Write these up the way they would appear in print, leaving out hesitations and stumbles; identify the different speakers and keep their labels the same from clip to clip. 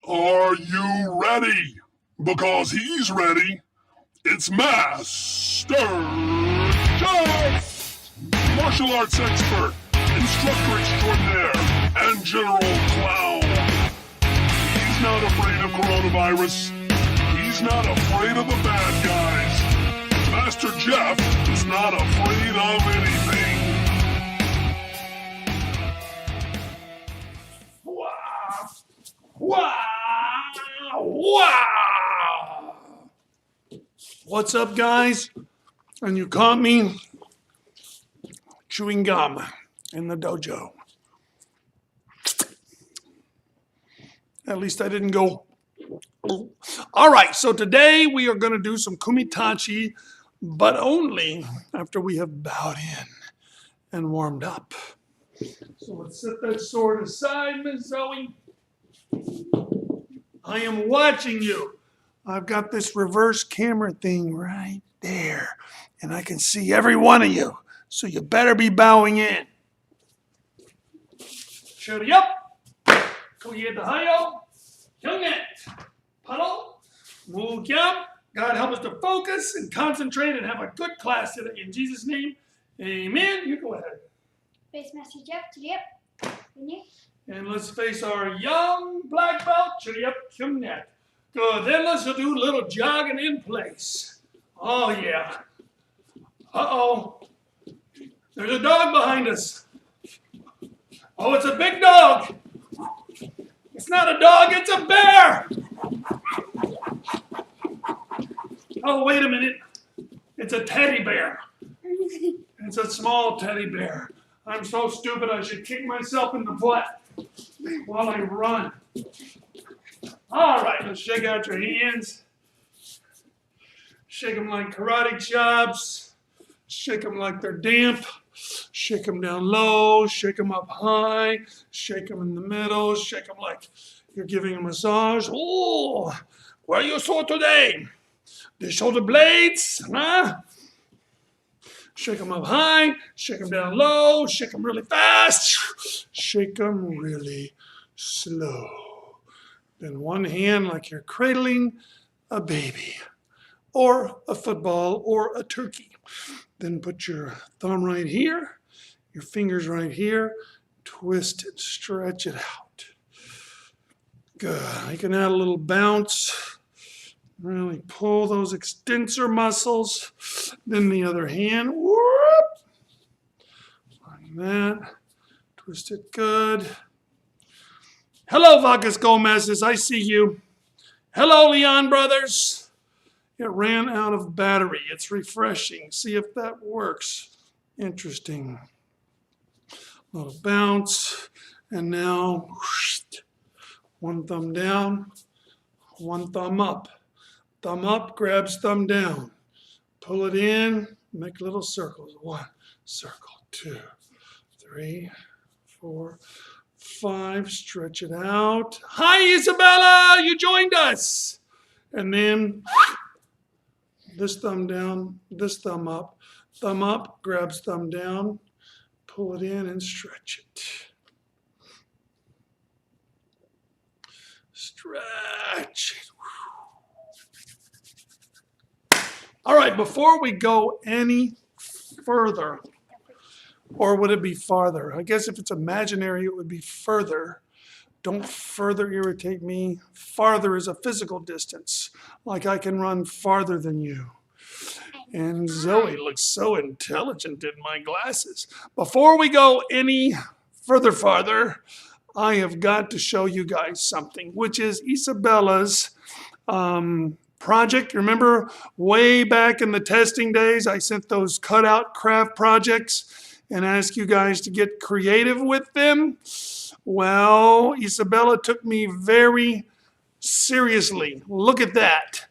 Speaker 1: Are you ready? Because he's ready. It's Master Jeff! Martial arts expert, instructor extraordinaire, and general clown. He's not afraid of coronavirus. He's not afraid of the bad guys. Master Jeff is not afraid of anything. Wow! Wow! Wow! What's up, guys? And you caught me chewing gum in the dojo. At least I didn't go. All right, so today we are going to do some Kumi Tachi, but only after we have bowed in and warmed up. So let's set that sword aside, Miss Zoe. I am watching you. I've got this reverse camera thing right there, and I can see every one of you, so you better be bowing in. Shuri up, Koye Hayo, Hyungnet, Puddle, Wu Kyam. God help us to focus and concentrate and have a good class today. In Jesus' name, amen. You go ahead.
Speaker 2: Face Master Jeff, Chiri up.
Speaker 1: And let's face our young black belt, Chiri up, Hyungnet. Good. Then let's do a little jogging in place. Oh, yeah. Uh-oh. There's a dog behind us. Oh, it's a big dog. It's not a dog, it's a bear. Oh, wait a minute. It's a teddy bear. It's a small teddy bear. I'm so stupid I should kick myself in the butt while I run. All right, let's shake out your hands. Shake them like karate chops. Shake them like they're damp. Shake them down low. Shake them up high. Shake them in the middle. Shake them like you're giving a massage. Oh, where are you sore today? The shoulder blades, huh? Shake them up high. Shake them down low. Shake them really fast. Shake them really slow. Then one hand like you're cradling a baby or a football or a turkey. Then put your thumb right here, your fingers right here, twist it, stretch it out. Good. You can add a little bounce. Really pull those extensor muscles. Then the other hand, whoop, like that. Twist it good. Hello, Vacas Gomez's. I see you. Hello, Leon Brothers. It ran out of battery. It's refreshing. See if that works. Interesting. A little bounce. And now, one thumb down, one thumb up. Thumb up grabs thumb down. Pull it in, make little circles. 1 circle, 2, 3, 4, 5. Stretch it out. Hi, Isabella, you joined us. And then this thumb down, this thumb up. Thumb up grabs thumb down. Pull it in and stretch it. Stretch it. All right, before we go any further, or would it be farther? I guess if it's imaginary, it would be further. Don't further irritate me. Farther is a physical distance, like I can run farther than you. And Zoe looks so intelligent in my glasses. Before we go any farther, I have got to show you guys something, which is Isabella's project. Remember way back in the testing days, I sent those cutout craft projects and asked you guys to get creative with them. Well, Isabella took me very seriously. Look at that.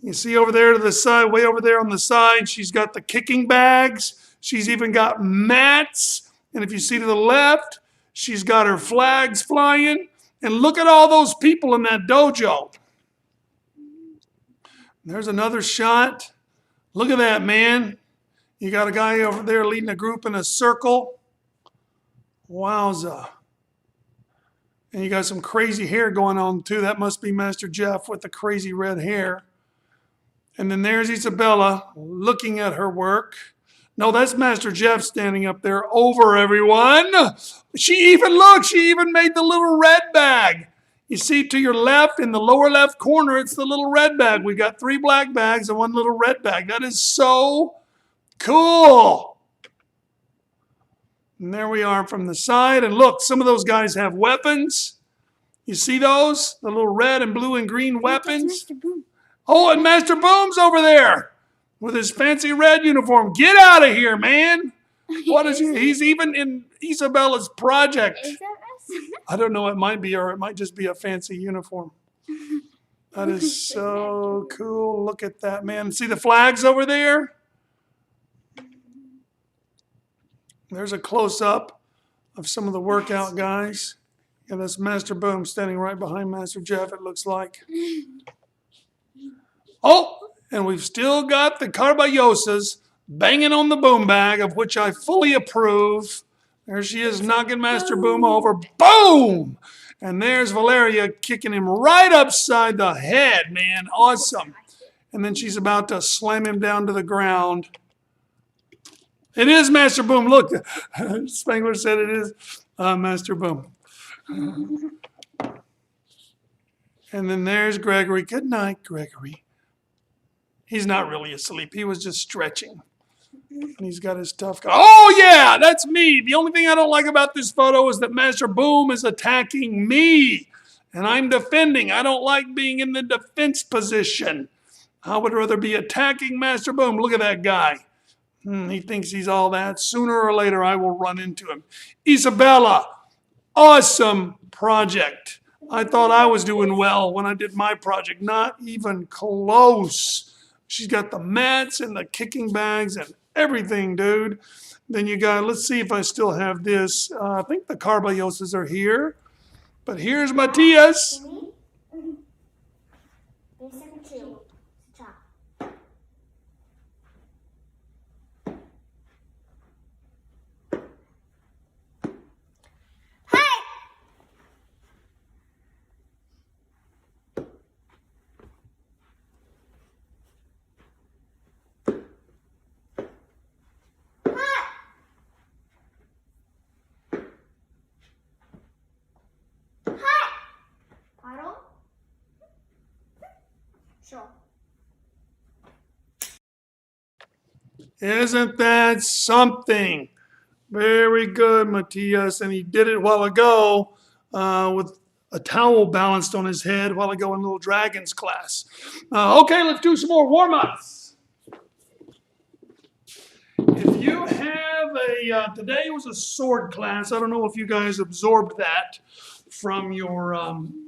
Speaker 1: You see over there to the side, way over there on the side, she's got the kicking bags. She's even got mats. And if you see to the left, she's got her flags flying. And look at all those people in that dojo. There's another shot. Look at that, man. You got a guy over there leading a group in a circle. Wowza. And you got some crazy hair going on too. That must be Master Jeff with the crazy red hair. And then there's Isabella looking at her work. No, that's Master Jeff standing up there over everyone. She even made the little red bag. You see to your left, in the lower left corner, it's the little red bag. We got 3 black bags and 1 little red bag. That is so cool. And there we are from the side. And look, some of those guys have weapons. You see those? The little red and blue and green weapons. Oh, and Master Boom's over there with his fancy red uniform. Get out of here, man. What is he? He's even in Isabella's project.
Speaker 2: Is that us?
Speaker 1: I don't know. It might be, or it might just be a fancy uniform. That is so cool. Look at that, man. See the flags over there? There's a close-up of some of the workout guys. And that's Master Boom standing right behind Master Jeff, it looks like. Oh, and we've still got the Carballosas banging on the boom bag, of which I fully approve. There she is knocking Master Boom over. Boom! And there's Valeria kicking him right upside the head, man. Awesome. And then she's about to slam him down to the ground. It is Master Boom. Look, Spangler said it is Master Boom. And then there's Gregory. Good night, Gregory. He's not really asleep. He was just stretching. And he's got his tough guy. Oh, yeah, that's me. The only thing I don't like about this photo is that Master Boom is attacking me. And I'm defending. I don't like being in the defense position. I would rather be attacking Master Boom. Look at that guy. He thinks he's all that. Sooner or later, I will run into him. Isabella, awesome project. I thought I was doing well when I did my project. Not even close. She's got the mats and the kicking bags and everything, dude. Then you got, let's see if I still have this. I think the Carballosas are here. But here's Matias.
Speaker 2: Sure.
Speaker 1: Isn't that something? Very good, Matias. And he did it a while ago with a towel balanced on his head while ago in Little Dragons class. Okay, let's do some more warm-ups. If you have today was a sword class. I don't know if you guys absorbed that from your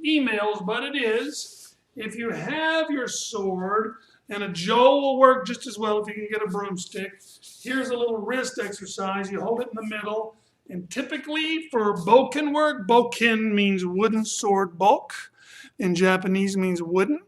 Speaker 1: emails, but it is. If you have your sword, and a Joe will work just as well if you can get a broomstick. Here's a little wrist exercise. You hold it in the middle. And typically for bokken work, bokken means wooden sword. Bok in Japanese means wooden.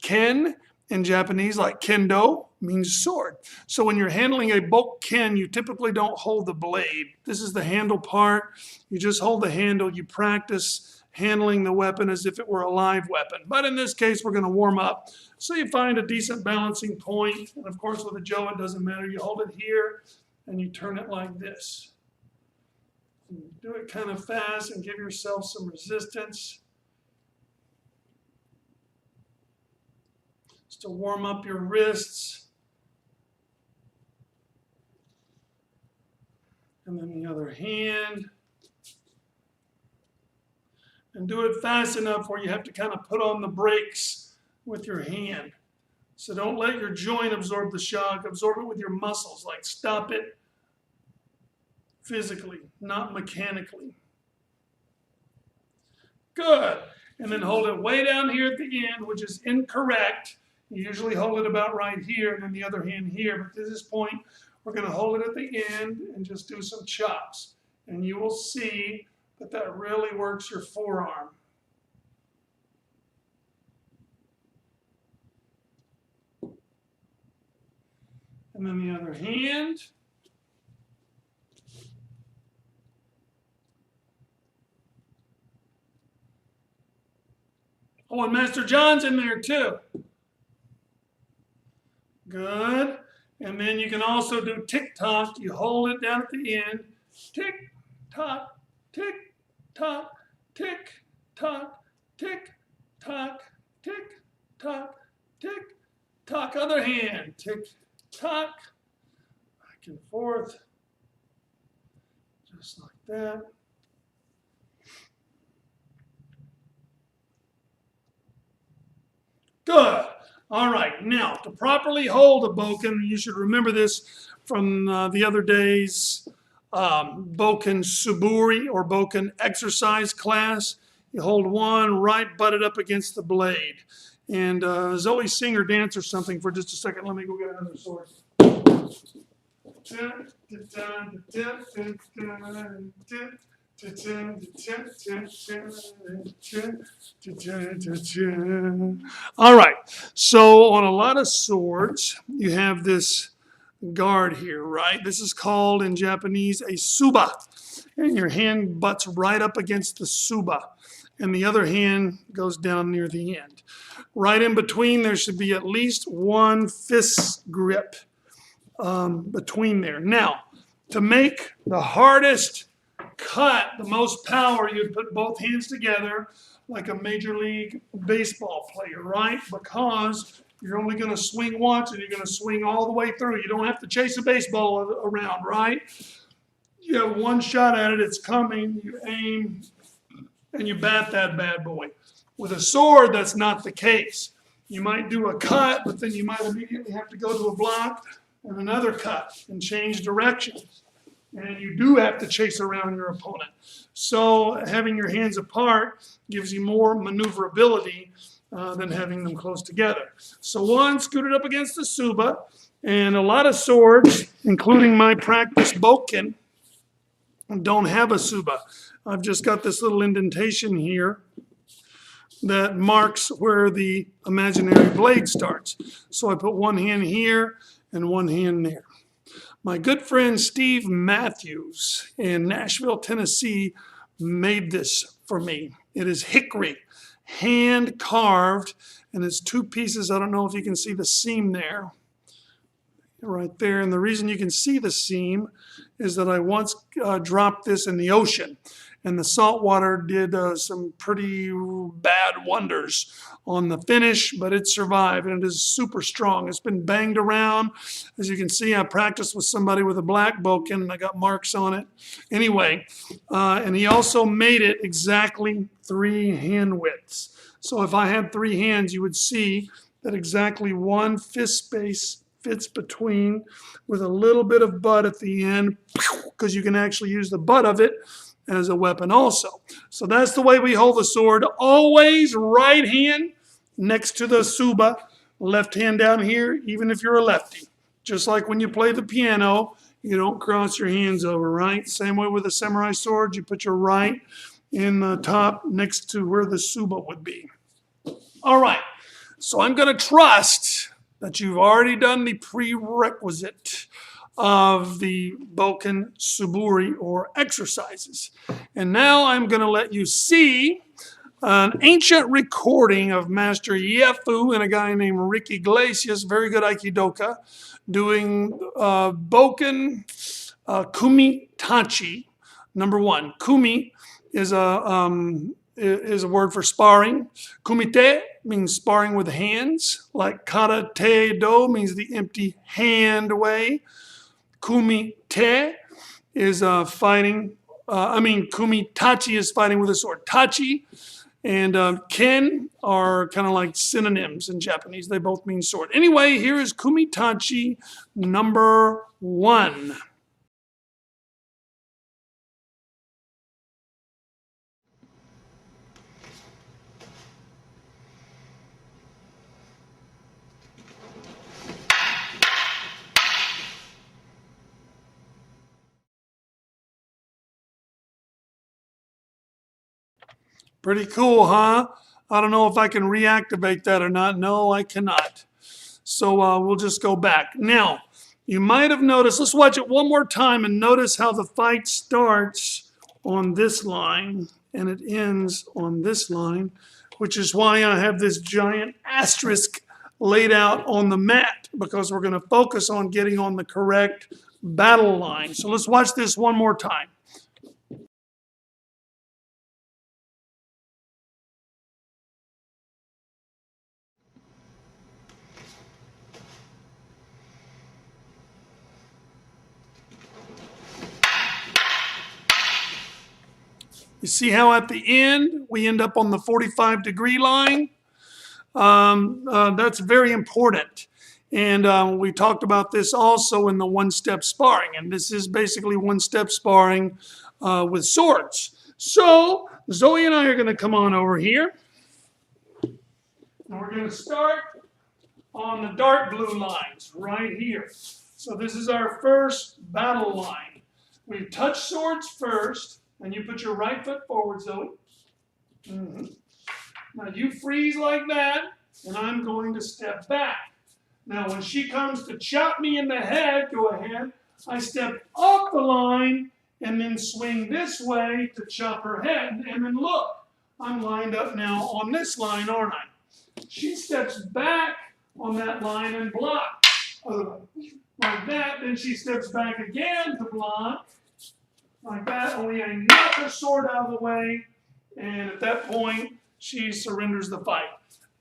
Speaker 1: Ken in Japanese, like kendo, means sword. So when you're handling a bokken, you typically don't hold the blade. This is the handle part. You just hold the handle. You practice handling the weapon as if it were a live weapon. But in this case, we're going to warm up. So you find a decent balancing point. And of course, with a Joe, it doesn't matter. You hold it here and you turn it like this. And do it kind of fast and give yourself some resistance. Just to warm up your wrists. And then the other hand. And do it fast enough where you have to kind of put on the brakes with your hand. So don't let your joint absorb the shock. Absorb it with your muscles. Like stop it physically, not mechanically. Good. And then hold it way down here at the end, which is incorrect. You usually hold it about right here and then the other hand here. But at this point, we're going to hold it at the end and just do some chops. And you will see that really works your forearm. And then the other hand. Oh, and Master John's in there too. Good. And then you can also do tick-tock. You hold it down at the end. Tick-tock, tick-tock, tick-tock, tick-tock, tick-tock, tick-tock. Other hand. Tick-tock. Back and forth. Just like that. Good. All right. Now, to properly hold a bokken, you should remember this from the other day's bokken suburi or bokken exercise class. You hold one right butted up against the blade. And Zoe, sing or dance or something for just a second. Let me go get another sword. All right, so on a lot of swords, you have this guard here, right? This is called in Japanese a suba, and your hand butts right up against the suba, and the other hand goes down near the end. Right in between, there should be at least one fist grip between there. Now, to make the hardest cut, the most power, you'd put both hands together like a Major League Baseball player, right? Because you're only going to swing once and you're going to swing all the way through. You don't have to chase a baseball around, right? You have one shot at it, it's coming, you aim, and you bat that bad boy. With a sword, that's not the case. You might do a cut, but then you might immediately have to go to a block and another cut and change directions. And you do have to chase around your opponent. So having your hands apart gives you more maneuverability than having them close together. So one, scooted up against the suba, and a lot of swords, including my practice bokken, don't have a suba. I've just got this little indentation here that marks where the imaginary blade starts. So I put one hand here and one hand there. My good friend Steve Matthews in Nashville, Tennessee, made this for me. It is hickory, hand carved, and it's two pieces. I don't know if you can see the seam there, right there. And the reason you can see the seam is that I once dropped this in the ocean, and the salt water did some pretty bad wonders on the finish, but it survived, and it is super strong. It's been banged around. As you can see, I practiced with somebody with a black bokken, and I got marks on it. Anyway, and he also made it exactly 3 hand widths. So if I had 3 hands, you would see that exactly one fist space fits between with a little bit of butt at the end, because you can actually use the butt of it as a weapon also. So that's the way we hold the sword. Always right hand next to the suba, left hand down here, even if you're a lefty. Just like when you play the piano, you don't cross your hands over, right? Same way with a samurai sword, you put your right in the top next to where the suba would be. All right, so I'm going to trust that you've already done the prerequisite of the bokken suburi or exercises. And now I'm going to let you see an ancient recording of Master Yefu and a guy named Rick Iglesias, very good Aikidoka, doing bokken Kumi Tachi. Number 1, Kumi is a word for sparring. Kumite means sparring with hands, like karate do means the empty hand way. Kumi te is fighting, Kumi Tachi is fighting with a sword. Tachi and ken are kind of like synonyms in Japanese. They both mean sword. Anyway, here is Kumi Tachi number 1. Pretty cool, huh? I don't know if I can reactivate that or not. No, I cannot. So we'll just go back. Now, you might have noticed, let's watch it one more time and notice how the fight starts on this line and it ends on this line, which is why I have this giant asterisk laid out on the mat, because we're going to focus on getting on the correct battle line. So let's watch this one more time. You see how at the end we end up on the 45-degree line? That's very important. And we talked about this also in the one-step sparring. And this is basically one-step sparring with swords. So Zoe and I are going to come on over here. And we're going to start on the dark blue lines right here. So this is our first battle line. We touch swords first. And you put your right foot forward, Zoe. Now you freeze like that, and I'm going to step back. Now when she comes to chop me in the head, go ahead. I step off the line and then swing this way to chop her head. And then look, I'm lined up now on this line, aren't I? She steps back on that line and blocks. Like that, then she steps back again to block. Like that, only I knock her sword out of the way, and at that point, she surrenders the fight.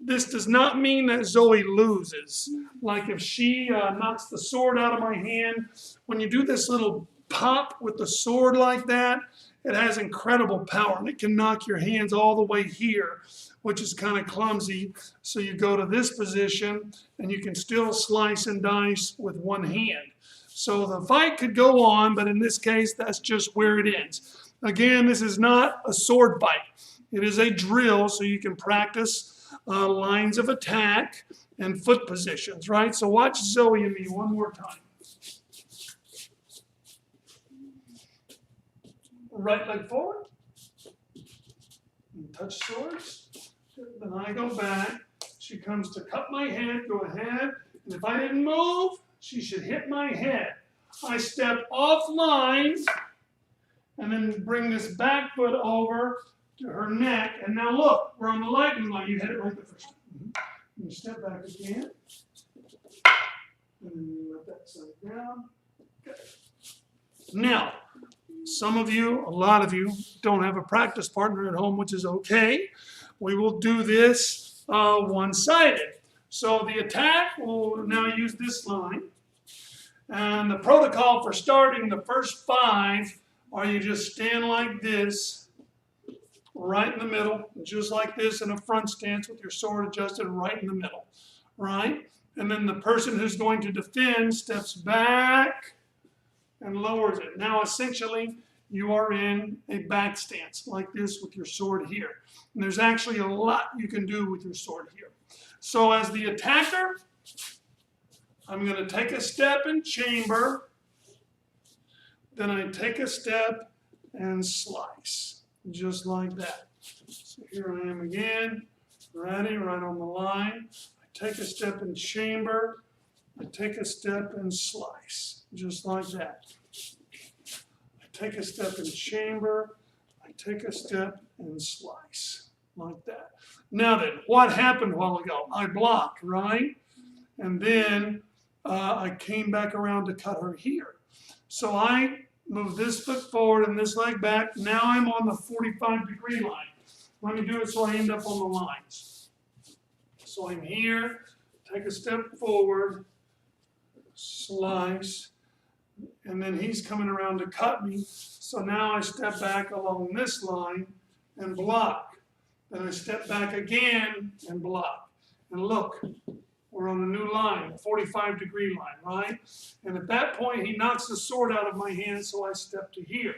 Speaker 1: This does not mean that Zoe loses. Like if she knocks the sword out of my hand, when you do this little pop with the sword like that, it has incredible power, and it can knock your hands all the way here, which is kind of clumsy. So you go to this position, and you can still slice and dice with one hand. So the fight could go on, but in this case, that's just where it ends. Again, this is not a sword fight. It is a drill, so you can practice lines of attack and foot positions, right? So watch Zoe and me one more time. Right leg forward. And touch swords. Then I go back. She comes to cut my head. Go ahead. And if I didn't move, she should hit my head. I step offline and then bring this back foot over to her neck. And now look, we're on the lightning line. You hit it right the first time. And you step back again. And then you let that side down. Okay. Now, some of you, a lot of you, don't have a practice partner at home, which is okay. We will do this one-sided. So the attack, we'll now use this line. And the protocol for starting the first 5 are you just stand like this, right in the middle, just like this in a front stance with your sword adjusted right in the middle, right? And then the person who's going to defend steps back and lowers it. Now essentially you are in a back stance like this with your sword here. And there's actually a lot you can do with your sword here. So as the attacker, I'm going to take a step and chamber. Then I take a step and slice, just like that. So here I am again, ready, right on the line. I take a step and chamber. I take a step and slice, just like that. I take a step and chamber. I take a step and slice, like that. Now then, what happened a while ago? I blocked, right? And then I came back around to cut her here. So I move this foot forward and this leg back. Now I'm on the 45-degree line. Let me do it so I end up on the lines. So I'm here, take a step forward, slice, and then he's coming around to cut me. So now I step back along this line and block. Then I step back again and block. And look, we're on a new line, 45-degree line, right? And at that point, he knocks the sword out of my hand, so I step to here.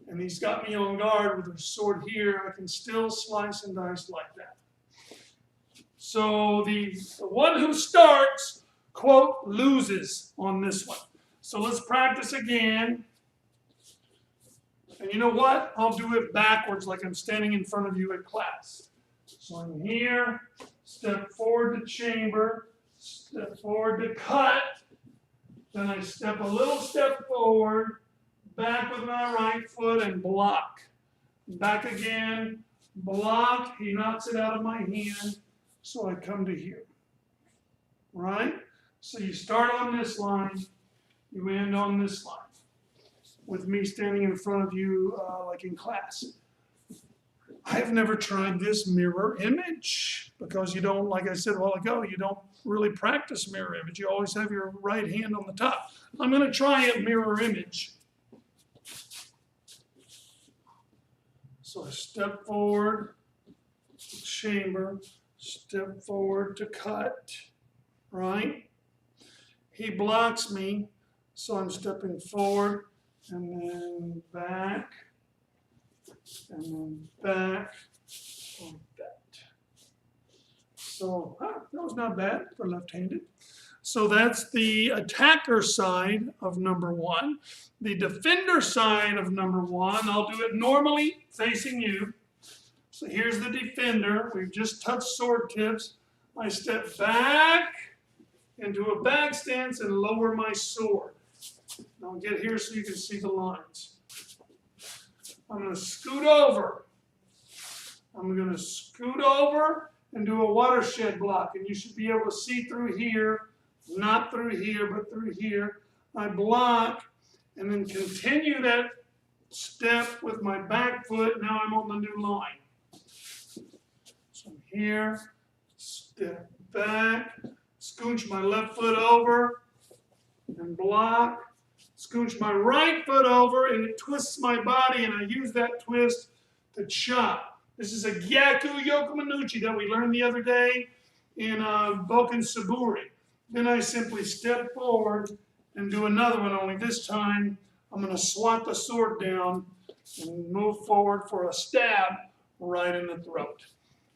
Speaker 1: And he's got me on guard with his sword here. I can still slice and dice like that. So the one who starts, quote, loses on this one. So let's practice again. And you know what? I'll do it backwards like I'm standing in front of you at class. So I'm here, step forward to chamber, step forward to cut, then I step a little step forward, back with my right foot and block. back again, block, he knocks it out of my hand, so I come to here, right? So you start on this line, you end on this line, with me standing in front of you like in class. I've never tried this mirror image because you don't, like I said a while ago, you don't really practice mirror image. You always have your right hand on the top. I'm going to try a mirror image. So I step forward, chamber, step forward to cut, right? He blocks me, so I'm stepping forward and then back, and then back, like that. So that was not bad for left-handed. So that's the attacker side of number one. The defender side of number one, I'll do it normally facing you. So here's the defender. We've just touched sword tips. I step back into a back stance and lower my sword. I'll get here so you can see the lines. I'm going to scoot over. I'm going to scoot over and do a watershed block. And you should be able to see through here, not through here, but through here. I block and then continue that step with my back foot. Now I'm on the new line. So I'm here, step back, scooch my left foot over and block. Scooch my right foot over and it twists my body and I use that twist to chop. This is a Gyaku Yokomanuchi that we learned the other day in Boken Saburi. Then I simply step forward and do another one, only this time I'm going to swat the sword down and move forward for a stab right in the throat.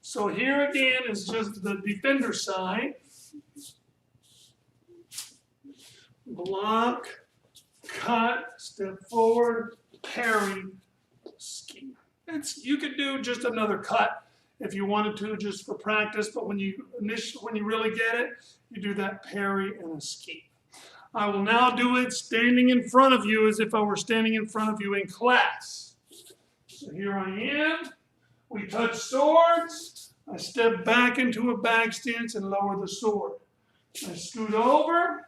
Speaker 1: So here again is just the defender side. Block, cut, step forward, parry, ski. You could do just another cut if you wanted to, just for practice. But when you really get it, you do that parry and a ski. I will now do it standing in front of you as if I were standing in front of you in class. So here I am. We touch swords. I step back into a back stance and lower the sword. I scoot over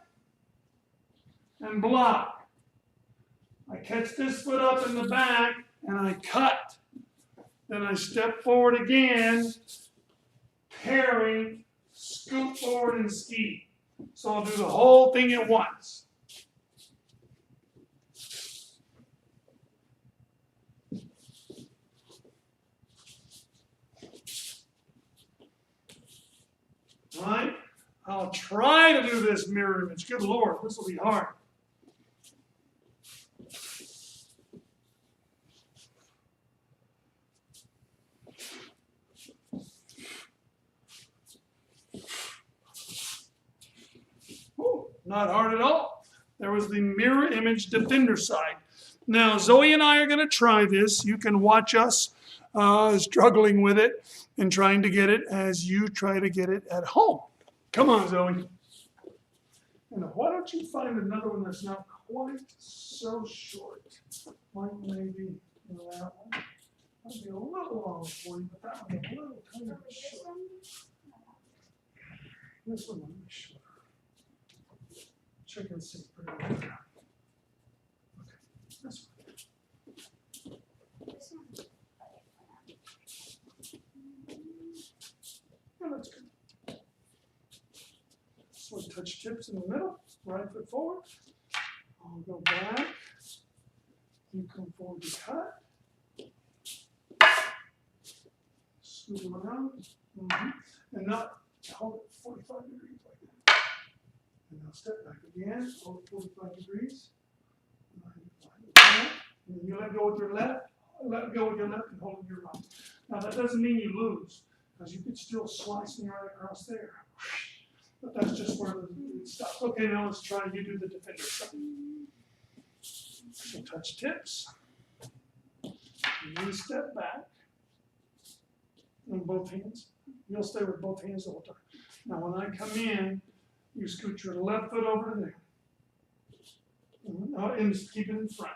Speaker 1: and block. I catch this foot up in the back and I cut. Then I step forward again, parry, scoot forward and ski. So I'll do the whole thing at once. Right? I'll try to do this mirror image. Good Lord, this will be hard. Not hard at all. There was the mirror image defender side. Now, Zoe and I are going to try this. You can watch us struggling with it and trying to get it as you try to get it at home. Come on, Zoe. And why don't you find another one that's not quite so short? Like maybe that one. Might be a little long for you, but that one's a little tiny bit short. This one might be short. Check and see. Okay, this one. Yeah, that's good. So touch tips in the middle, right foot forward. I'll go back. You come forward to cut. Scoot around. And not hold it 45 degrees like that. And now step back again, hold 45 degrees. And then you let go with your left, let go with your left and hold with your right. Now that doesn't mean you lose, because you could still slice me right across there. But that's just where it stops. Okay, now let's try, you do the defender side. So touch tips. And then step back. On both hands. You'll stay with both hands the whole time. Now when I come in, you scoot your left foot over to there. And keep it in front.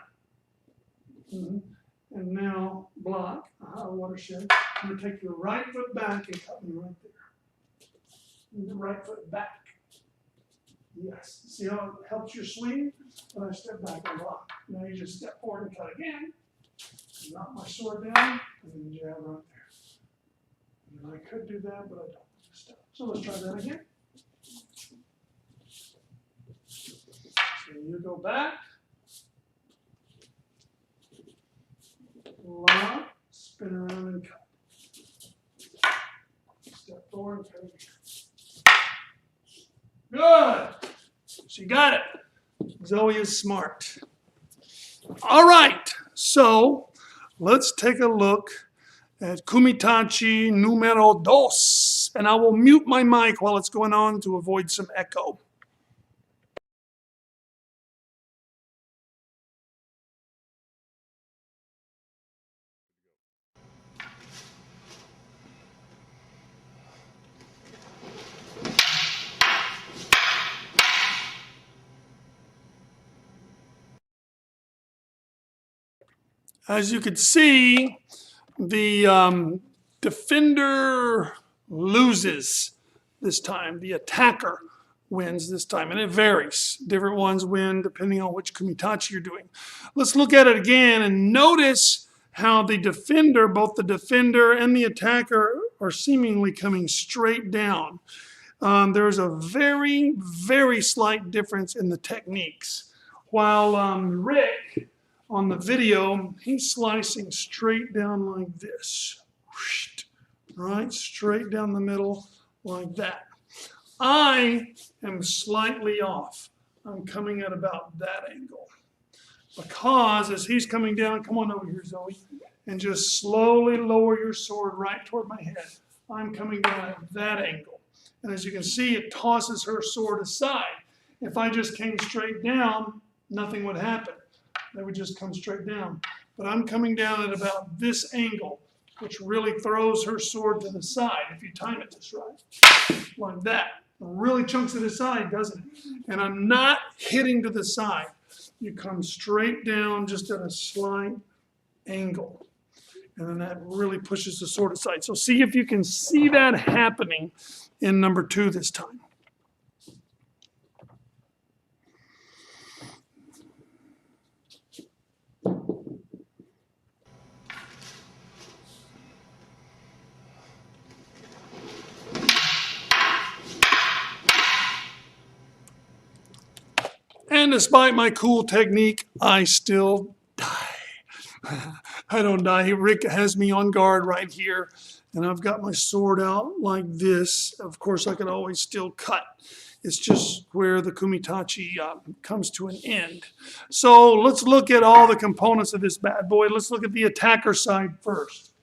Speaker 1: And now block, watershed. I'm going to take your right foot back and cut me right there. And the right foot back. Yes. See how it helps your swing? When I step back and block. Now you just step forward and cut again. Knock my sword down, and then jab right there. And I could do that, but I don't. Stop. So let's try that again. So you go back. Lock, spin around and cut. Step forward and cut again. Good. She got it. Zoe is smart. All right. So let's take a look at Kumi Tachi numero dos. And I will mute my mic while it's going on to avoid some echo. As you can see, the defender loses this time. The attacker wins this time, and it varies. Different ones win depending on which Kumi Tachi you're doing. Let's look at it again and notice how the defender, both the defender and the attacker, are seemingly coming straight down. There's a very, very slight difference in the techniques. While Rick, on the video, he's slicing straight down like this, right? Straight down the middle like that. I am slightly off. I'm coming at about that angle. Because as he's coming down, come on over here, Zoe, and just slowly lower your sword right toward my head. I'm coming down at that angle. And as you can see, it tosses her sword aside. If I just came straight down, nothing would happen. They would just come straight down. But I'm coming down at about this angle, which really throws her sword to the side, if you time it just right, like that. It really chunks it aside, doesn't it? And I'm not hitting to the side. You come straight down just at a slight angle. And then that really pushes the sword aside. So see if you can see that happening in number 2 this time. And despite my cool technique, I still die. I don't die. Rick has me on guard right here, and I've got my sword out like this. Of course, I can always still cut. It's just where the Kumi Tachi comes to an end. So let's look at all the components of this bad boy. Let's look at the attacker side first.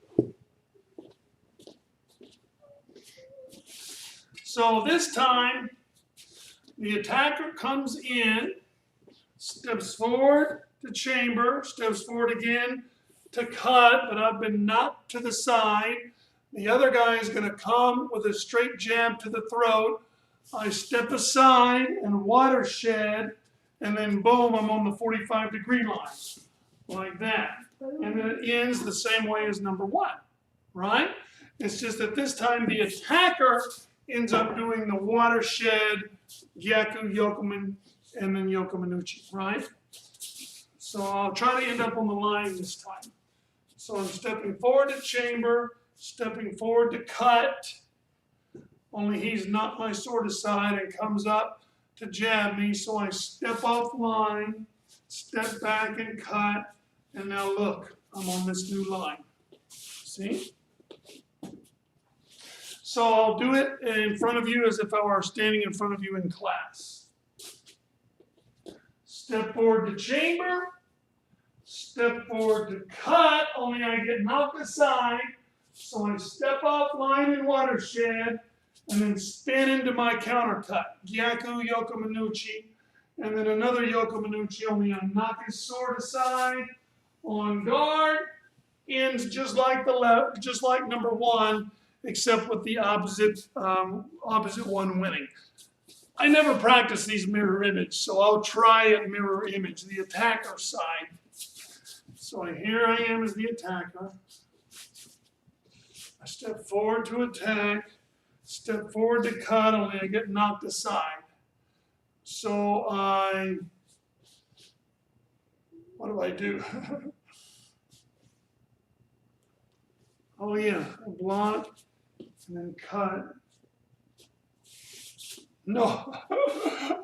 Speaker 1: So this time, the attacker comes in, steps forward to chamber, steps forward again to cut, but I've been knocked to the side. The other guy is going to come with a straight jab to the throat. I step aside and watershed, and then boom, I'm on the 45-degree line, like that. And then it ends the same way as number 1, right? It's just that this time the attacker ends up doing the watershed, Gyaku, Yokomen, and then Yokomenuchi, right? So I'll try to end up on the line this time. So I'm stepping forward to chamber, stepping forward to cut, only he's knocked my sword aside and comes up to jab me, so I step off line, step back and cut, and now look, I'm on this new line. See? So I'll do it in front of you as if I were standing in front of you in class. Step forward to chamber, step forward to cut, only I get knocked aside, so I step off line in watershed, and then spin into my counter cut, Gyaku, Yokomenuchi, and then another Yokomenuchi, only I knock his sword aside, on guard, ends just like just like number 1, except with the opposite one winning. I never practice these mirror image, so I'll try a mirror image, the attacker side. So So here I am as the attacker. I step forward to attack, step forward to cut, only I get knocked aside. So what do I do? Oh yeah, I block and then cut. No,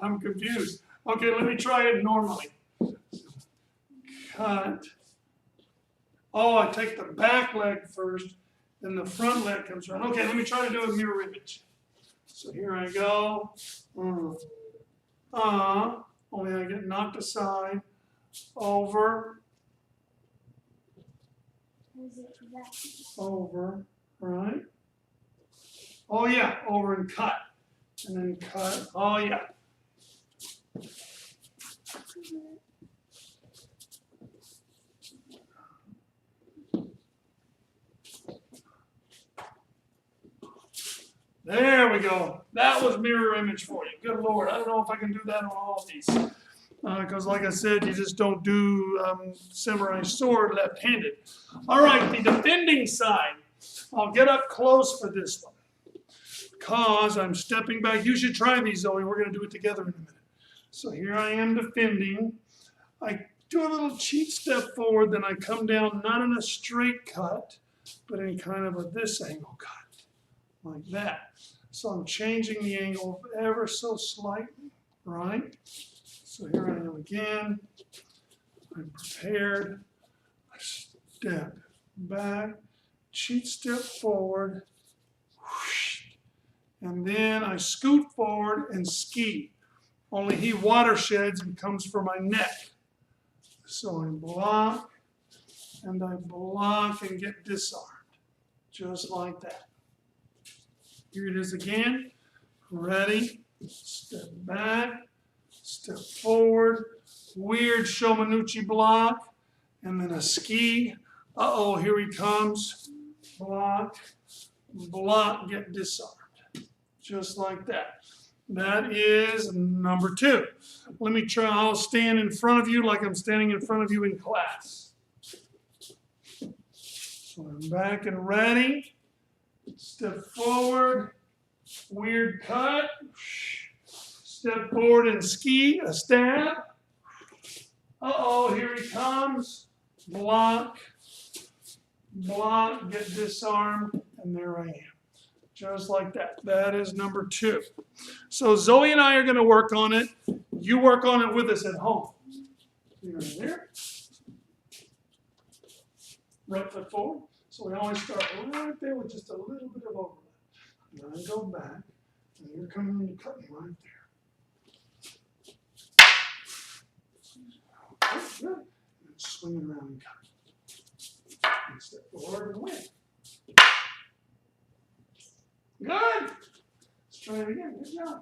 Speaker 1: I'm confused. Okay, let me try it normally. Cut. Oh, I take the back leg first, then the front leg comes around. Okay, let me try to do a mirror image. So here I go. Only I get knocked aside, over, over, right? Oh yeah, over and cut. And then cut. Oh yeah. There we go. That was mirror image for you. Good Lord. I don't know if I can do that on all of these. Because like I said, you just don't do samurai sword left-handed. All right, the defending side. I'll get up close for this one. Because I'm stepping back. You should try these, Zoe. We're going to do it together in a minute. So here I am defending. I do a little cheat step forward, then I come down, not in a straight cut, but in kind of a this angle cut, like that. So I'm changing the angle ever so slightly, right? So here I am again. I'm prepared. I step back, cheat step forward, whoosh, and then I scoot forward and ski. Only he watersheds and comes for my neck. So I block and get disarmed, just like that. Here it is again. Ready, step back, step forward, weird Shomanuchi block, and then a ski. Uh-oh, here he comes. Block, block, get disarmed. Just like that. That is number 2. Let me try, I'll stand in front of you like I'm standing in front of you in class. So I'm back and ready. Step forward, weird cut. Step forward and ski, a stab. Uh-oh, here he comes. Block, block, get disarmed, and there I am. Just like that. That is number 2. So Zoe and I are going to work on it. You work on it with us at home. You're in there. Right foot forward. So we always start right there with just a little bit of overlap. And then I go back, and you're coming in and cutting right there. Okay, good. And then swing around and cut. And step forward and win. Good. Let's try it again. Good job.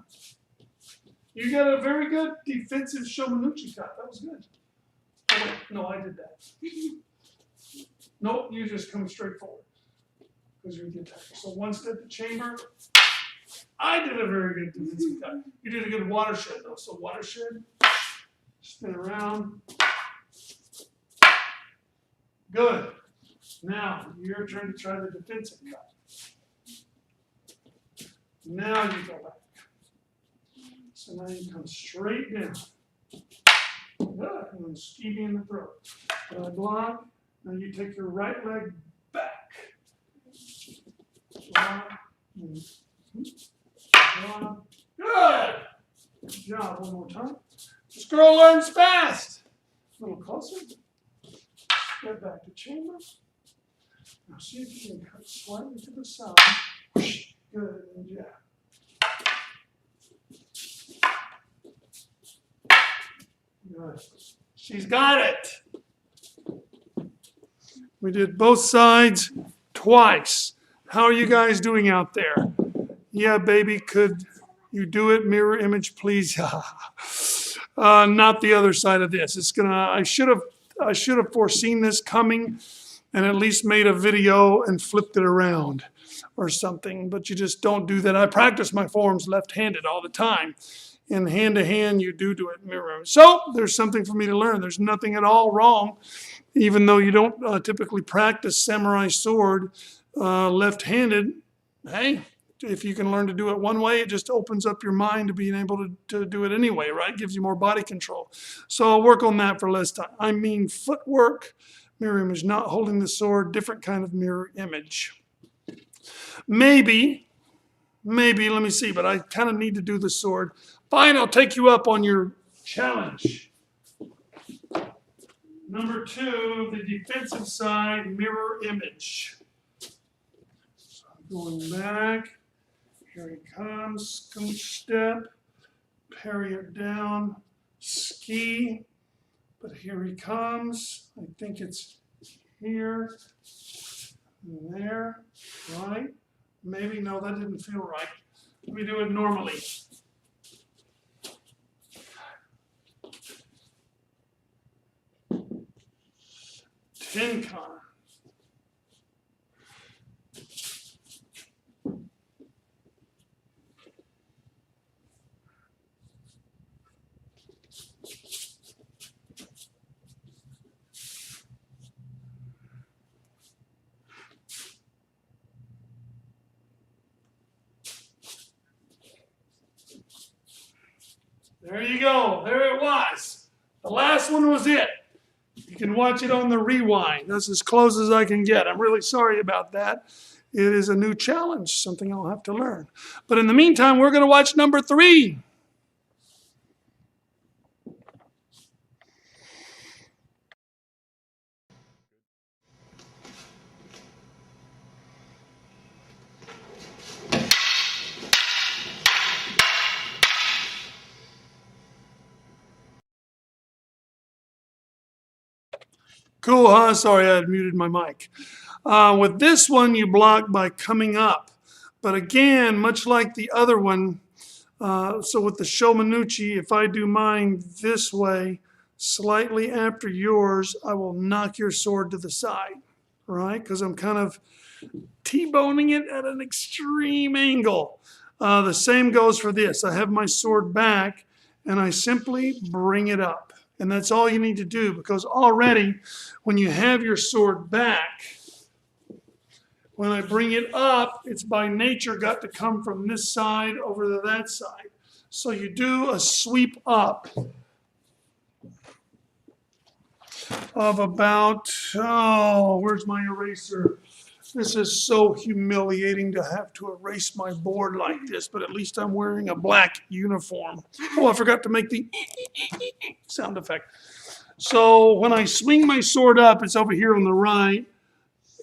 Speaker 1: You got a very good defensive Shomanuchi cut. That was good. Oh, wait. No, I did that. Nope, you just come straight forward because you're the attacker. So one step to chamber. I did a very good defensive cut. You did a good watershed, though. So watershed, spin around. Good. Now, your turn to try the defensive cut. Now you go back. So now you come straight down. Good. And then ski me in the throat. Block. Now you take your right leg back. Block. Block. Good. Good job. One more time. This girl learns fast. A little closer. Step back to chamber. Now see if you can cut slightly to the side. Good, and jab. Good. She's got it. We did both sides twice. How are you guys doing out there? Yeah, baby, could you do it? Mirror image, please. Not the other side of this. It's gonna. I should have foreseen this coming, and at least made a video and flipped it around or something, but you just don't do that. I practice my forms left-handed all the time and hand to hand you do it mirror image. So there's something for me to learn. There's nothing at all wrong, even though you don't typically practice samurai sword left-handed. Hey, if you can learn to do it one way, it just opens up your mind to being able to do it anyway, right? Gives you more body control. So I'll work on that for less time. I mean footwork, mirror image, not holding the sword, different kind of mirror image. Maybe, let me see, but I kind of need to do the sword. Fine, I'll take you up on your challenge. Number 2, the defensive side, mirror image. So I'm going back. Here he comes, scooch step, parry it down, ski. But here he comes. I think it's here, and there, right? Maybe, no, that didn't feel right. Let me do it normally. Tenkan. There you go. There it was. The last one was it. You can watch it on the rewind. That's as close as I can get. I'm really sorry about that. It is a new challenge, something I'll have to learn. But in the meantime, we're going to watch number 3. Cool, huh? Sorry, I had muted my mic. With this one, you block by coming up. But again, much like the other one, so with the Shomanuchi, if I do mine this way, slightly after yours, I will knock your sword to the side, right? Because I'm kind of T-boning it at an extreme angle. The same goes for this. I have my sword back, and I simply bring it up. And that's all you need to do, because already when you have your sword back, when I bring it up, it's by nature got to come from this side over to that side. So you do a sweep up of about, oh, where's my eraser? This is so humiliating to have to erase my board like this, but at least I'm wearing a black uniform. Oh, I forgot to make the sound effect. So when I swing my sword up, it's over here on the right.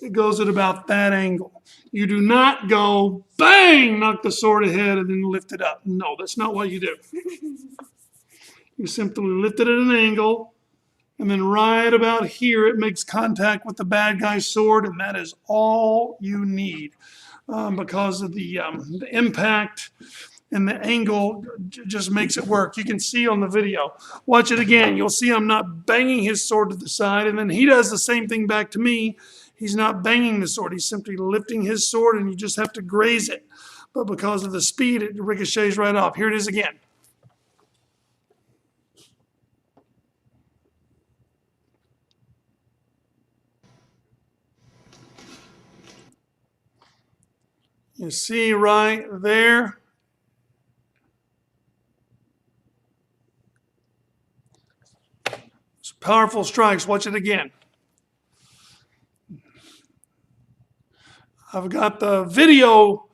Speaker 1: It goes at about that angle. You do not go, bang, knock the sword ahead and then lift it up. No, that's not what you do. You simply lift it at an angle, and then right about here, it makes contact with the bad guy's sword, and that is all you need because of the impact and the angle just makes it work. You can see on the video. Watch it again. You'll see I'm not banging his sword to the side, and then he does the same thing back to me. He's not banging the sword. He's simply lifting his sword, and you just have to graze it. But because of the speed, it ricochets right off. Here it is again. You see right there. It's powerful strikes. Watch it again. I've got the video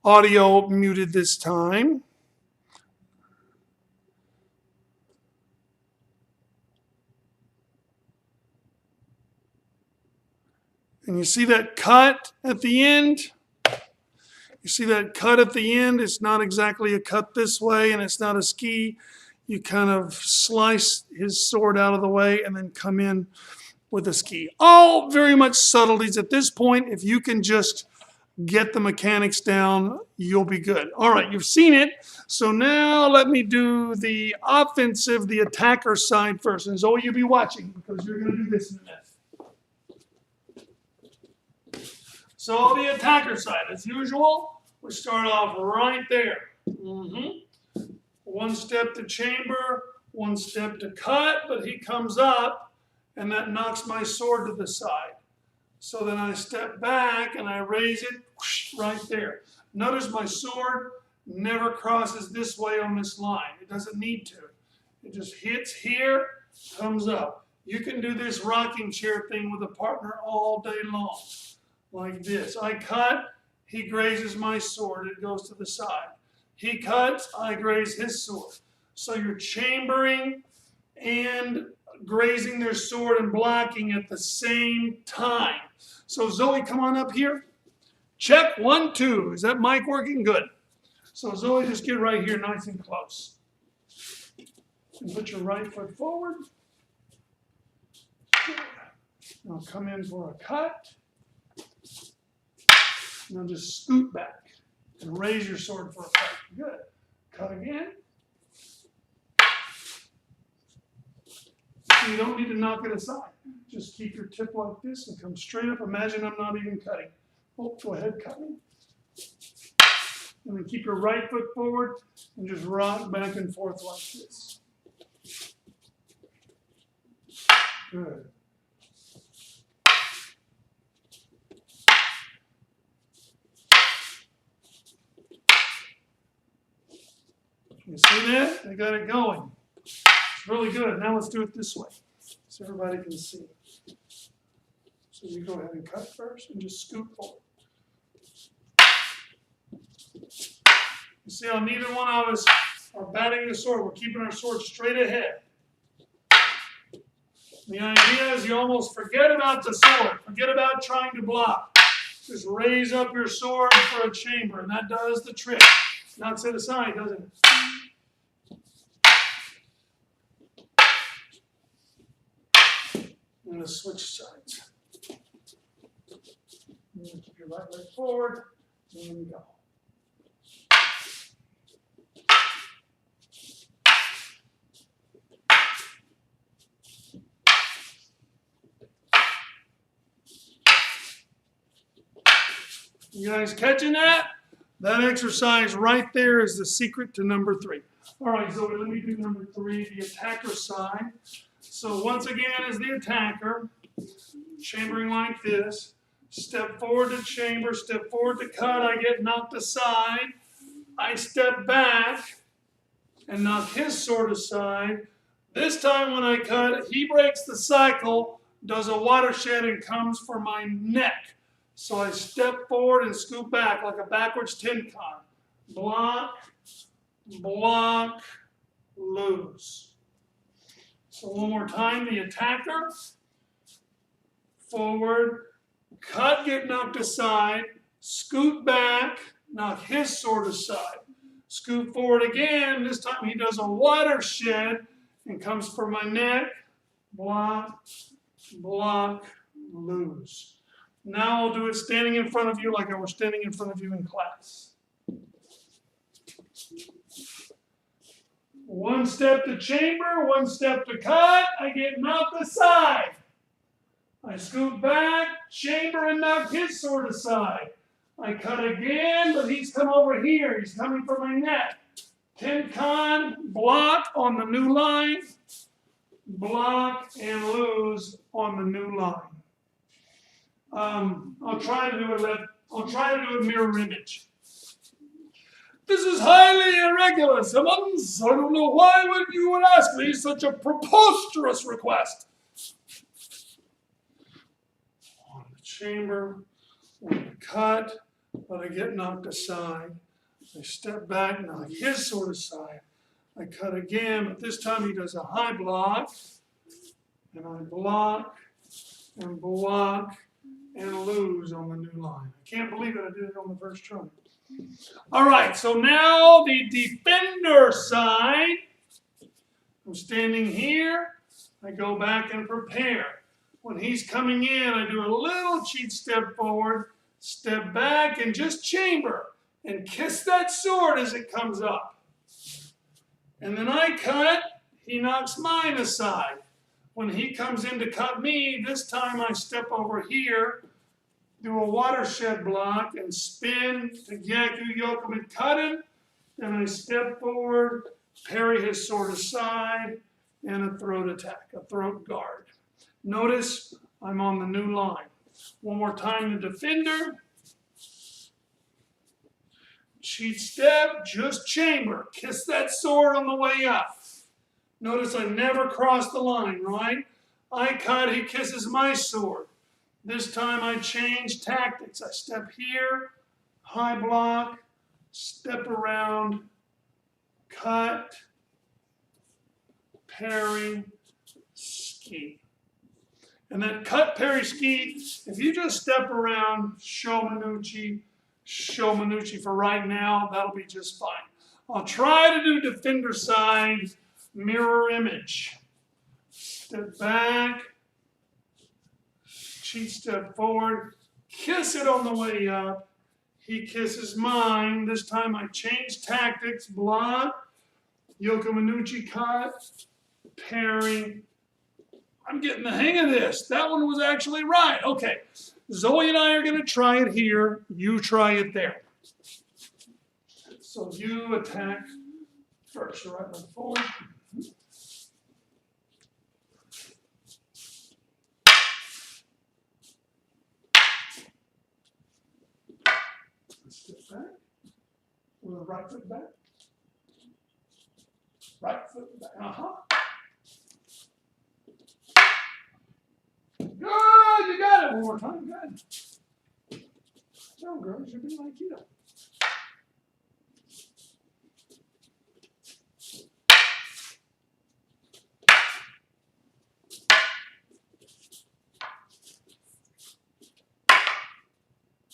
Speaker 1: audio muted this time. And you see that cut at the end? You see that cut at the end? It's not exactly a cut this way, and it's not a ski. You kind of slice his sword out of the way and then come in with a ski. All very much subtleties at this point. If you can just get the mechanics down, you'll be good. All right, you've seen it. So now let me do the offensive, the attacker side first. And Zoe, you'll be watching because you're going to do this in a minute. So the attacker side, as usual, we start off right there. one step to chamber, one step to cut, but he comes up and that knocks my sword to the side. So then I step back and I raise it right there. Notice my sword never crosses this way on this line. It doesn't need to. It just hits here, comes up. You can do this rocking chair thing with a partner all day long, like this. I cut, he grazes my sword, it goes to the side. He cuts, I graze his sword. So you're chambering and grazing their sword and blocking at the same time. So Zoe, come on up here. Check 1, 2. Is that mic working? Good. So Zoe, just get right here nice and close. And put your right foot forward. Now come in for a cut. Now just scoot back and raise your sword for a cut. Good. Cut again. You don't need to knock it aside. Just keep your tip like this and come straight up. Imagine I'm not even cutting. Oh, go ahead, cut me. And then keep your right foot forward and just rock back and forth like this. Good. You see that? I got it going. It's really good. Now let's do it this way so everybody can see. So you go ahead and cut first and just scoot forward. You see how neither one of us are batting the sword. We're keeping our sword straight ahead. The idea is you almost forget about the sword. Forget about trying to block. Just raise up your sword for a chamber, and that does the trick. Not set aside, doesn't it? I'm going to switch sides. Keep your right leg forward, and go. You guys catching that? That exercise right there is the secret to number 3. All right, Zoe, let me do number 3, the attacker side. So once again, as the attacker, chambering like this, step forward to chamber, step forward to cut, I get knocked aside. I step back and knock his sword aside. This time when I cut, he breaks the cycle, does a watershed, and comes for my neck. So I step forward and scoot back like a backwards tin-con. Block, block, lose. So one more time, the attacker, forward, cut, get knocked aside, scoot back, knock his sword aside. Scoot forward again, this time he does a watershed and comes for my neck, block, block, lose. Now I'll do it standing in front of you like I was standing in front of you in class. 1 step to chamber, 1 step to cut, I get knocked aside. I scoot back, chamber, and knock his sword aside. I cut again, but he's come over here. He's coming for my neck. Tin-con, block on the new line, block and lose on the new line. I'll try to do a mirror image. This is highly irregular, Simmons. I don't know why you would ask me such a preposterous request. On the chamber, on the cut, but I get knocked aside. I step back, knock his sword aside. I cut again, but this time he does a high block, and I block and block and lose on the new line. I can't believe it, I did it on the first try. All right, so now the defender side. I'm standing here. I go back and prepare. When he's coming in, I do a little cheat step forward, step back, and just chamber and kiss that sword as it comes up. And then I cut, he knocks mine aside. When he comes in to cut me, this time I step over here, do a watershed block, and spin to Gyaku Yokum and cut him. Then I step forward, parry his sword aside, and a throat attack, a throat guard. Notice I'm on the new line. One more time, the defender. Cheat step, just chamber. Kiss that sword on the way up. Notice I never cross the line, right? I cut, he kisses my sword. This time I change tactics. I step here, high block, step around, cut, parry, ski. And that cut, parry, ski, if you just step around, show Minucci for right now, that'll be just fine. I'll try to do defender side, mirror image. Step back, cheat step forward, kiss it on the way up. He kisses mine. This time I change tactics, block, Yoko Minucci cut, parry. I'm getting the hang of this. That one was actually right. Okay, Zoe and I are going to try it here. You try it there. So you attack first. Your right leg forward. Step back. With the right foot back. Right foot back. Good, you got it. One more time. Good. No, girls, you're doing Aikido.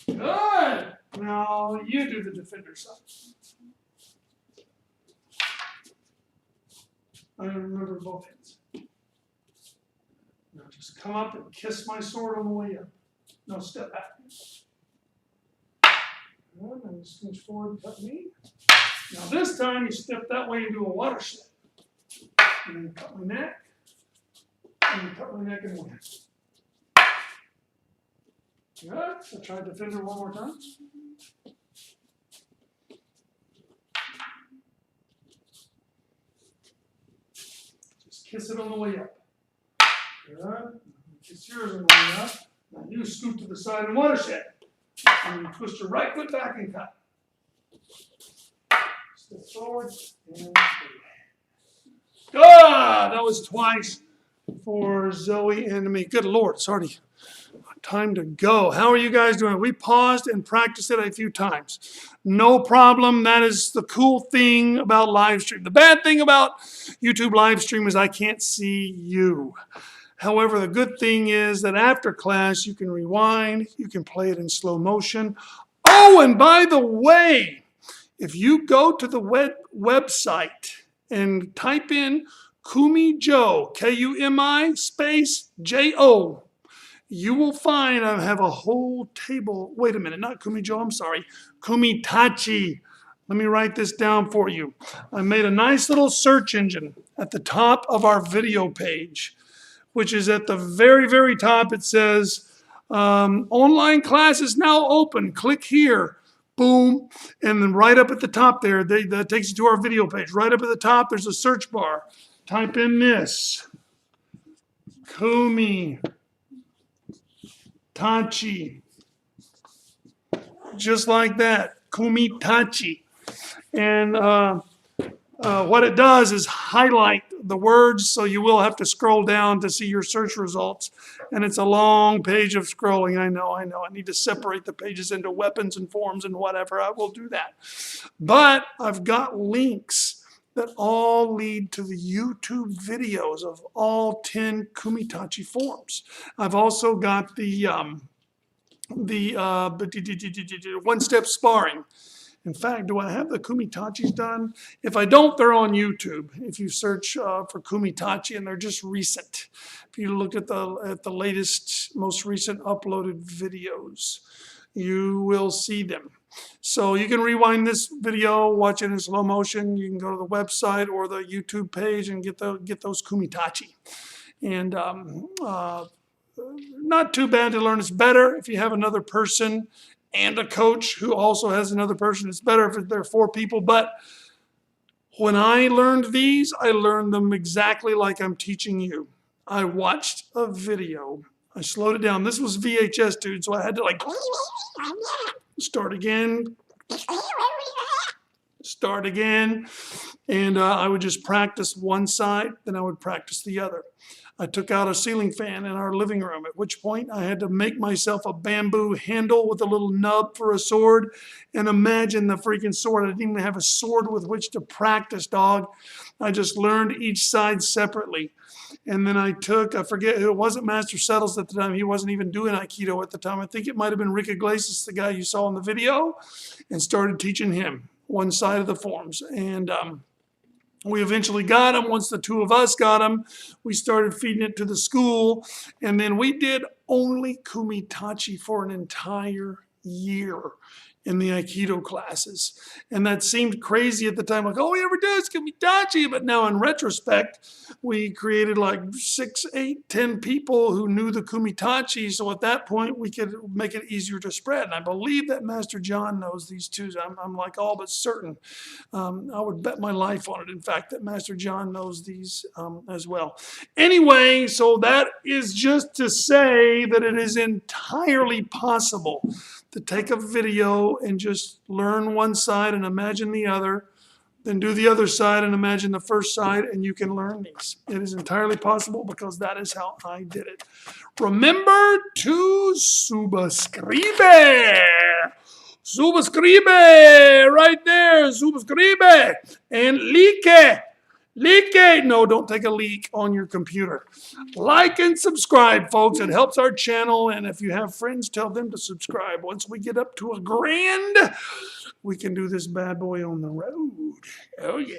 Speaker 1: Good. Now you do the defender side. I remember both hands. Now just come up and kiss my sword on the way up. No, step back. Good. Now you scooch forward and cut me. Now this time you step that way and do a watershed. And then you cut my neck. And you cut my neck and win. Good. So try defender one more time. Just kiss it on the way up. Good. Kiss yours on the way up. Now you scoot to the side and watershed. And you twist your right foot back and cut. Step forward and good. That was twice for Zoe and me. Good Lord, it's already time to go. How are you guys doing? We paused and practiced it a few times. No problem. That is the cool thing about live stream. The bad thing about YouTube live stream is I can't see you. However, the good thing is that after class, you can rewind. You can play it in slow motion. Oh, and by the way, if you go to the website and type in Kumi Joe, Kumi space J-O, you will find I have a whole table. Wait a minute, not Kumi Joe, I'm sorry. Kumi Tachi. Let me write this down for you. I made a nice little search engine at the top of our video page, which is at the very, very top. It says, online class is now open. Click here. Boom. And then right up at the top there, that takes you to our video page. Right up at the top, there's a search bar. Type in this. Kumi Tachi. Just like that. Kumi Tachi. And what it does is highlight the words, so you will have to scroll down to see your search results. And it's a long page of scrolling. I know. I need to separate the pages into weapons and forms and whatever. I will do that. But I've got links that all lead to the YouTube videos of all 10 Kumi Tachi forms. I've also got the One-Step Sparring. In fact, do I have the Kumi Tachis done? If I don't, they're on YouTube. If you search for Kumi Tachi, and they're just recent. If you look at the latest, most recent uploaded videos, you will see them. So you can rewind this video, watch it in slow motion. You can go to the website or the YouTube page and get those Kumi Tachi. And not too bad to learn. It's better if you have another person and a coach who also has another person. It's better if there are 4 people, but When I learned these, I learned them exactly like I'm teaching you. I watched a video. I slowed it down. This was VHS, dude, so I had to like start again, start again. And I would just practice one side, then I would practice the other. I took out a ceiling fan in our living room, at which point I had to make myself a bamboo handle with a little nub for a sword. And imagine the freaking sword. I didn't even have a sword with which to practice, dog. I just learned each side separately. And then I forget who, it wasn't Master Settles at the time. He wasn't even doing Aikido at the time. I think it might have been Rick Iglesias, the guy you saw in the video, and started teaching him one side of the forms. And we eventually got him. Once the two of us got him, we started feeding it to the school. And then we did only Kumi Tachi for an entire year in the Aikido classes. And that seemed crazy at the time, like, all we ever do is Kumi Tachi. But now in retrospect, we created like 6, 8, 10 people who knew the Kumi Tachi. So at that point, we could make it easier to spread. And I believe that Master John knows these too. I'm like all but certain. I would bet my life on it, in fact, that Master John knows these as well. Anyway, so that is just to say that it is entirely possible to take a video and just learn one side and imagine the other, then do the other side and imagine the first side, and you can learn these. It is entirely possible because that is how I did it. Remember to subscribe. Subscribe right there. Subscribe and like. No, don't take a leak on your computer. Like and subscribe, folks. It helps our channel. And if you have friends, tell them to subscribe. Once we get up to 1,000,000, we can do this bad boy on the road. Oh, yeah.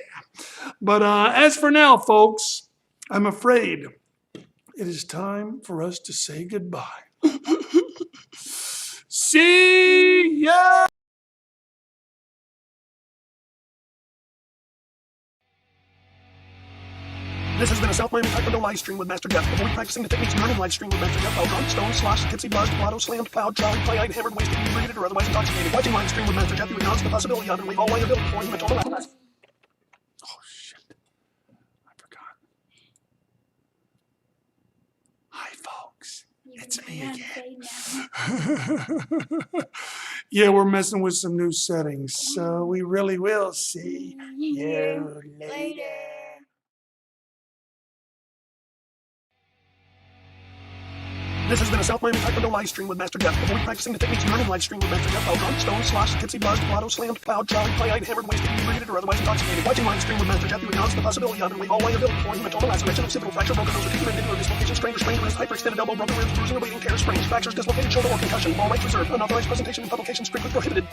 Speaker 1: But as for now, folks, I'm afraid it is time for us to say goodbye. See ya!
Speaker 3: This has been a South Miami Taekwondo live stream with Master Jeff. Avoid practicing the techniques during live stream with Master Jeff while drunk, stoned, sloshed, tipsy, buzzed, blotto, slammed, plowed, jolly, play-eyed, hammered, wasted, inebriated, or otherwise intoxicated. Watching live stream with Master Jeff, you acknowledge the possibility of and waive all liability for human total happiness.
Speaker 1: Oh, shit. I forgot. Hi, folks. It's me again. Yeah, we're messing with some new settings, so we really will see you later.
Speaker 3: This has been a South Miami Taekwondo live stream with Master Jeff. Avoid practicing the techniques during live stream with Master Jeff while drunk, stoned, sloshed, tipsy, buzzed, blotto, slammed, plowed, jolly, play-eyed, hammered, wasted, inebriated, or otherwise intoxicated. Watching live stream with Master Jeff, you acknowledge the possibility of and waive all liability for human laceration, occipital fracture, broken nose, repeated mandibular dislocation, strained wrist, hyperextended elbow, broken ribs, bruising, awaiting care, sprains, fractures, dislocated shoulder, or concussion. All rights reserved. Unauthorized presentation and publication strictly prohibited.